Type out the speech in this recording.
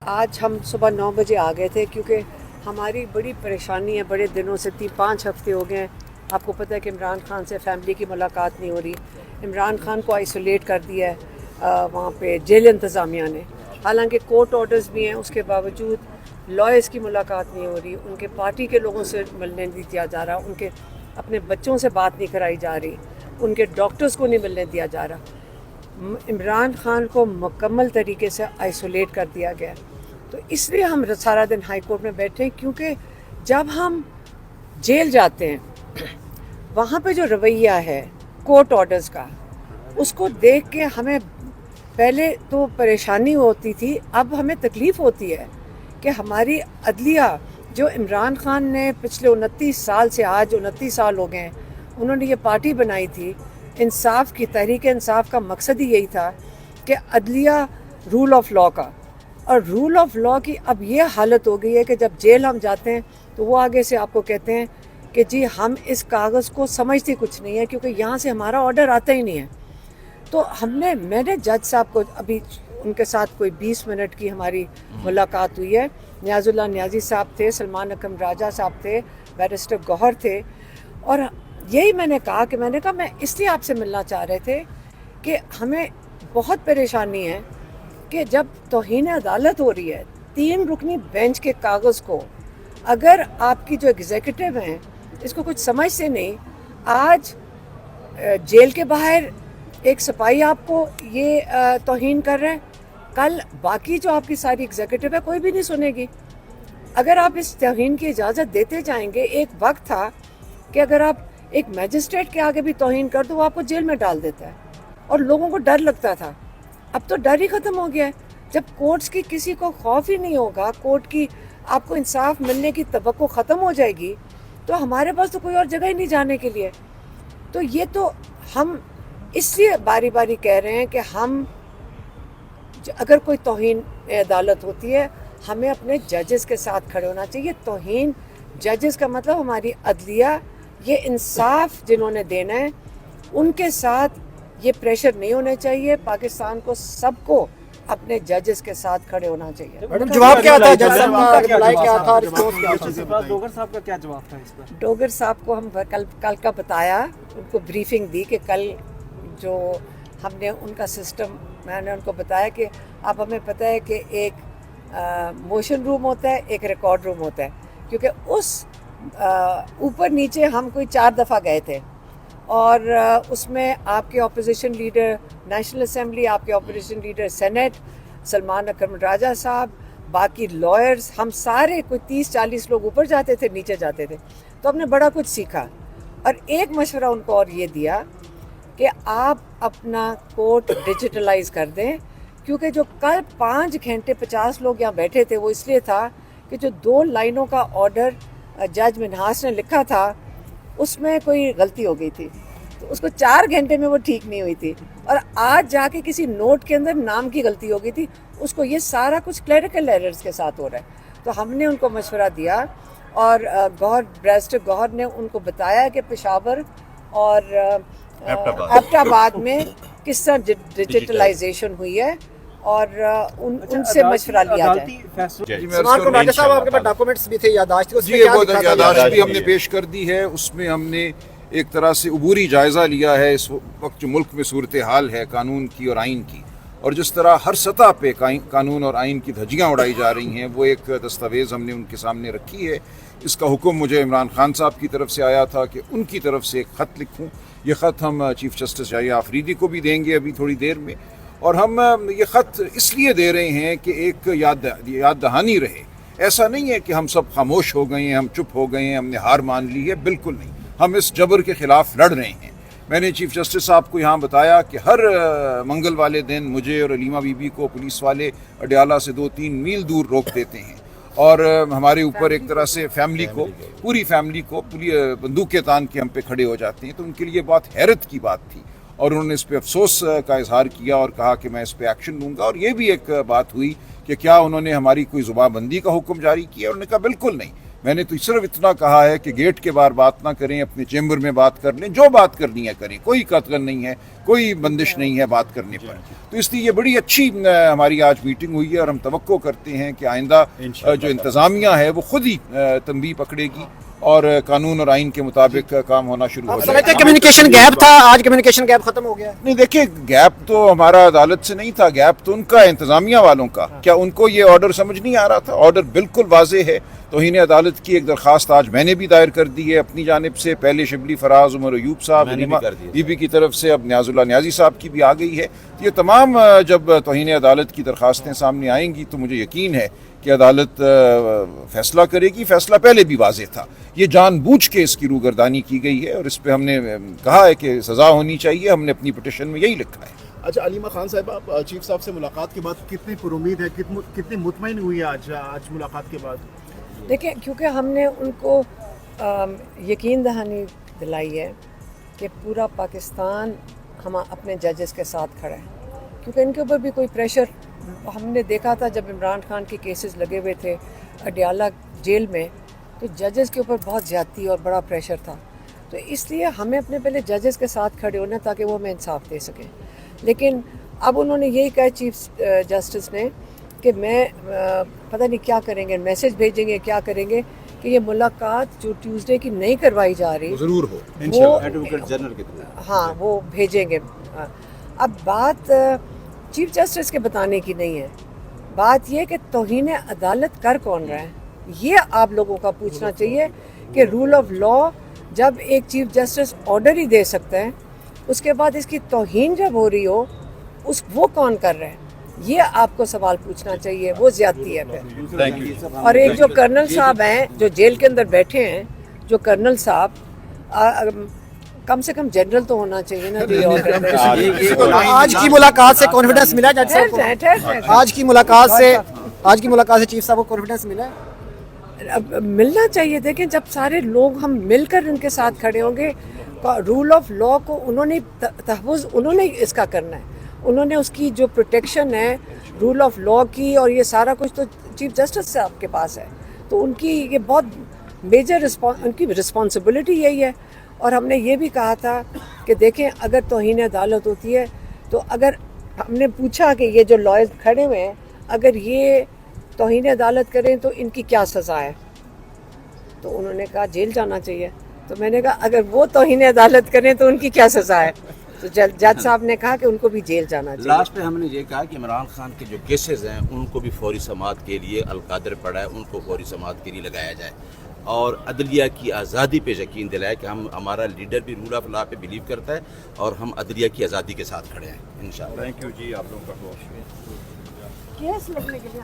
आज हम सुबह 9 बजे आ गए थे क्योंकि हमारी बड़ी परेशानी है, बड़े दिनों से 5 हफ्ते हो गए हैं। आपको पता है कि इमरान खान से फैमिली की मुलाकात नहीं हो रही। इमरान खान को आइसोलेट कर दिया है वहाँ पे जेल इंतज़ामिया ने। हालांकि कोर्ट ऑर्डर्स भी हैं, उसके बावजूद लॉयर्स की मुलाकात नहीं हो रही, उनके पार्टी के लोगों से मिलने नहीं दिया जा रहा, उनके अपने बच्चों से बात नहीं कराई जा रही, उनके डॉक्टर्स को नहीं मिलने दिया जा रहा। इमरान खान को मुकम्मल तरीके से आइसोलेट कर दिया गया। तो इसलिए हम सारा दिन हाई कोर्ट में बैठे हैं, क्योंकि जब हम जेल जाते हैं वहाँ पे जो रवैया है कोर्ट ऑर्डर्स का, उसको देख के हमें पहले तो परेशानी होती थी, अब हमें तकलीफ़ होती है कि हमारी अदलिया जो इमरान खान ने पिछले 29 साल से, आज 29 साल हो गए हैं, उन्होंने ये पार्टी बनाई थी इंसाफ की, तहरीक इंसाफ का मकसद ही यही था कि अदलिया रूल ऑफ लॉ का, और रूल ऑफ लॉ की अब ये हालत हो गई है कि जब जेल हम जाते हैं तो वो आगे से आपको कहते हैं कि जी हम इस कागज़ को समझते कुछ नहीं है, क्योंकि यहाँ से हमारा ऑर्डर आता ही नहीं है। तो मैंने जज साहब को अभी उनके साथ कोई 20 मिनट की हमारी मुलाकात हुई है। नियाजुल्लाह नियाजी साहब थे, सलमान अकरम राजा साहब थे, बैरिस्टर गौहर थे, और यही मैंने कहा मैं इसलिए आपसे मिलना चाह रहे थे कि हमें बहुत परेशानी है कि जब तौहीन अदालत हो रही है 3 रुकनी बेंच के कागज़ को, अगर आपकी जो एग्जीक्यूटिव हैं इसको कुछ समझते नहीं, आज जेल के बाहर एक सिपाही आपको ये तौहीन कर रहे हैं, कल बाकी जो आपकी सारी एग्जीक्यूटिव है कोई भी नहीं सुनेगी। अगर आप इस तौहीन की इजाज़त देते जाएंगे, एक वक्त था कि अगर आप एक मैजिस्ट्रेट के आगे भी तौहीन कर दो वो आपको जेल में डाल देता है, और लोगों को डर लगता था। अब तो डर ही ख़त्म हो गया है। जब कोर्ट्स की किसी को खौफ ही नहीं होगा, कोर्ट की आपको इंसाफ मिलने की तवक्को ख़त्म हो जाएगी, तो हमारे पास तो कोई और जगह ही नहीं जाने के लिए। तो ये तो हम इसलिए बारी बारी कह रहे हैं कि हम अगर कोई तौहीन अदालत होती है, हमें अपने जजेस के साथ खड़े होना चाहिए। तौहीन जजेस का मतलब हमारी अदलिया, ये इंसाफ जिन्होंने देना है उनके साथ ये प्रेशर नहीं होना चाहिए। पाकिस्तान को सबको अपने जजेस के साथ खड़े होना चाहिए। मैडम जवाब क्या था? जज साहब का रिप्लाई क्या था? रिस्पॉन्स क्या था? डोगर साहब का क्या जवाब था इस पर? डोगर साहब को हम कल का बताया, उनको ब्रीफिंग दी कि कल जो हमने उनका सिस्टम, मैंने उनको बताया कि अब हमें पता है कि एक मोशन रूम होता है, एक रिकॉर्ड रूम होता है, क्योंकि उस ऊपर नीचे हम कोई 4 दफ़ा गए थे, और उसमें आपके अपोजिशन लीडर नेशनल असेंबली, आपके अपोजिशन लीडर सेनेट, सलमान अकरम राजा साहब, बाकी लॉयर्स, हम सारे कोई 30-40 लोग ऊपर जाते थे, नीचे जाते थे। तो हमने बड़ा कुछ सीखा, और एक मशवरा उनको और ये दिया कि आप अपना कोर्ट डिजिटलाइज कर दें, क्योंकि जो कल 5 घंटे 50 लोग यहाँ बैठे थे वो इसलिए था कि जो 2 लाइनों का ऑर्डर जज मिन्हास ने लिखा था उसमें कोई गलती हो गई थी, तो उसको 4 घंटे में वो ठीक नहीं हुई थी, और आज जाके किसी नोट के अंदर नाम की गलती हो गई थी, उसको ये सारा कुछ क्लरिकल एरर्स के साथ हो रहा है। तो हमने उनको मशवरा दिया, और बैरिस्टर गौहर ने उनको बताया कि पेशावर और एबटाबाद में किस तरह डिजिटलाइजेशन हुई है, और उनसे मशवरा लिया जाए। सलमान को राजा साहब, आपके पास डॉक्यूमेंट्स भी थे, याददाश्त थी, उसमें जी, क्या वो लिखा था? याददाश्त भी हमने पेश कर दी है। उसमें हमने एक तरह से उबूरी जायज़ा लिया है इस वक्त जो मुल्क में सूरत हाल है कानून की और आइन की, और जिस तरह हर सतह पे कानून और आइन की धज्जियाँ उड़ाई जा रही हैं, वो एक दस्तावेज़ हमने उनके सामने रखी है। इसका हुक्म मुझे इमरान खान साहब की तरफ से आया था कि उनकी तरफ से एक ख़त लिखूँ। ये ख़त हम चीफ जस्टिस याहिया आफरीदी को भी देंगे अभी थोड़ी देर में, और हम ये ख़त इसलिए दे रहे हैं कि एक याद दहानी रहे। ऐसा नहीं है कि हम सब खामोश हो गए हैं, हम चुप हो गए हैं, हमने हार मान ली है, बिल्कुल नहीं। हम इस जबर के ख़िलाफ़ लड़ रहे हैं। मैंने चीफ जस्टिस साहब को यहाँ बताया कि हर मंगल वाले दिन मुझे और अलीमा बीबी को पुलिस वाले अडयाला से 2-3 मील दूर रोक देते हैं, और हमारे ऊपर एक तरह से पूरी फैमिली को बंदूकें तान के हम पे खड़े हो जाते हैं। तो उनके लिए बहुत हैरत की बात थी, और उन्होंने इस पे अफसोस का इजहार किया और कहा कि मैं इस पे एक्शन लूँगा। और ये भी एक बात हुई कि क्या उन्होंने हमारी कोई ज़ुबानबंदी का हुक्म जारी किया? उन्होंने कहा बिल्कुल नहीं, میں نے تو صرف اتنا کہا ہے کہ گیٹ کے باہر بات نہ کریں, اپنے چیمبر میں بات کر لیں, جو بات کرنی ہے کریں, کوئی قتل نہیں ہے, کوئی بندش نہیں ہے بات کرنے پر. تو اس لیے یہ بڑی اچھی ہماری آج میٹنگ ہوئی ہے, اور ہم توقع کرتے ہیں کہ آئندہ جو انتظامیہ ہے وہ خود ہی تنبیہ پکڑے گی اور قانون اور آئین کے مطابق کام ہونا شروع ہو جائے گا. کمیونیکیشن گیپ تھا, آج کمیونیکیشن گیپ ختم ہو گیا. نہیں دیکھیں, گیپ تو ہمارا عدالت سے نہیں تھا, گیپ تو ان کا انتظامیہ والوں کا. کیا ان کو یہ آرڈر سمجھ نہیں آ رہا تھا؟ آرڈر بالکل واضح ہے. توہین عدالت کی ایک درخواست آج میں نے بھی دائر کر دی ہے اپنی جانب سے, پہلے شبلی فراز, عمر ایوب صاحب, بی بی کی طرف سے, اب نیاز اللہ نیازی صاحب کی بھی آ گئی ہے. یہ تمام جب توہین عدالت کی درخواستیں سامنے آئیں گی تو مجھے یقین ہے کہ عدالت فیصلہ کرے گی. فیصلہ پہلے بھی واضح تھا, یہ جان بوجھ کے اس کی روگردانی کی گئی ہے, اور اس پہ ہم نے کہا ہے کہ سزا ہونی چاہیے. ہم نے اپنی پٹیشن میں یہی لکھا ہے. اچھا علیمہ خان صاحب, آپ چیف صاحب سے ملاقات کے بعد کتنی پر امید ہے, کتنی مطمئن ہوئی ہے آج ملاقات کے بعد؟ دیکھیں, کیونکہ ہم نے ان کو یقین دہانی دلائی ہے کہ پورا پاکستان ہم اپنے ججز کے ساتھ کھڑا ہے, کیونکہ ان کے اوپر بھی کوئی پریشر ہم نے دیکھا تھا جب عمران خان کے کیسز لگے ہوئے تھے اڈیالہ جیل میں, تو ججز کے اوپر بہت زیادتی اور بڑا پریشر تھا. تو اس لیے ہمیں اپنے پہلے ججز کے ساتھ کھڑے ہونا تاکہ وہ ہمیں انصاف دے سکیں. لیکن اب انہوں نے یہی کہا چیف جسٹس نے کہ میں پتہ نہیں کیا کریں گے, میسج بھیجیں گے, کیا کریں گے کہ یہ ملاقات جو ٹیوزڈے کی نہیں کروائی جا رہی ضرور ہو وہ ایڈوکیٹ جنرل کے طرف, ہاں وہ بھیجیں گے. اب بات چیف جسٹس کے بتانے کی نہیں ہے, بات یہ کہ توہین عدالت کر کون رہا ہے, یہ آپ لوگوں کا پوچھنا چاہیے کہ رول آف لا جب ایک چیف جسٹس آرڈر ہی دے سکتا ہے, اس کے بعد اس کی توہین جب ہو رہی ہو وہ کون کر رہا ہے, یہ آپ کو سوال پوچھنا چاہیے. وہ زیادتی ہے پھر. اور ایک جو کرنل صاحب ہیں جو جیل کے اندر بیٹھے ہیں, جو کرنل صاحب کم سے کم جنرل تو ہونا چاہیے نا جو آرڈر دے. آج کی ملاقات سے کانفیڈنس ملا جج صاحب کو؟ آج کی ملاقات سے چیف صاحب کو کانفیڈنس ملا ہے؟ ملنا چاہیے. دیکھیں, جب سارے لوگ ہم مل کر ان کے ساتھ کھڑے ہوں گے, رول آف لا کو انہوں نے تحفظ انہوں نے اس کا کرنا ہے, انہوں نے اس کی جو پروٹیکشن ہے رول آف لا کی, اور یہ سارا کچھ تو چیف جسٹس صاحب کے پاس ہے. تو ان کی یہ بہت میجر ان کی رسپانسبلٹی یہی ہے. اور ہم نے یہ بھی کہا تھا کہ دیکھیں, اگر توہین عدالت ہوتی ہے تو اگر ہم نے پوچھا کہ یہ جو لائرز کھڑے ہوئے ہیں اگر یہ توہین عدالت کریں تو ان کی کیا سزا ہے, تو انہوں نے کہا جیل جانا چاہیے. تو میں نے کہا اگر وہ توہین عدالت کریں تو ان کی کیا سزا ہے, تو جج صاحب نے کہا کہ ان کو بھی جیل جانا چاہیے. لاسٹ میں ہم نے یہ کہا کہ عمران خان کے جو کیسز ہیں ان کو بھی فوری سماعت کے لیے القادر پڑا ہے, ان کو فوری سماعت کے لیے لگایا جائے, اور عدلیہ کی آزادی پہ یقین دلائے کہ ہمارا لیڈر بھی رول آف لا پہ بلیو کرتا ہے, اور ہم عدلیہ کی آزادی کے ساتھ کھڑے ہیں انشاءاللہ. تھینک یو جی, آپ لوگوں کا بہت شکریہ. کیس لگنے کے لیے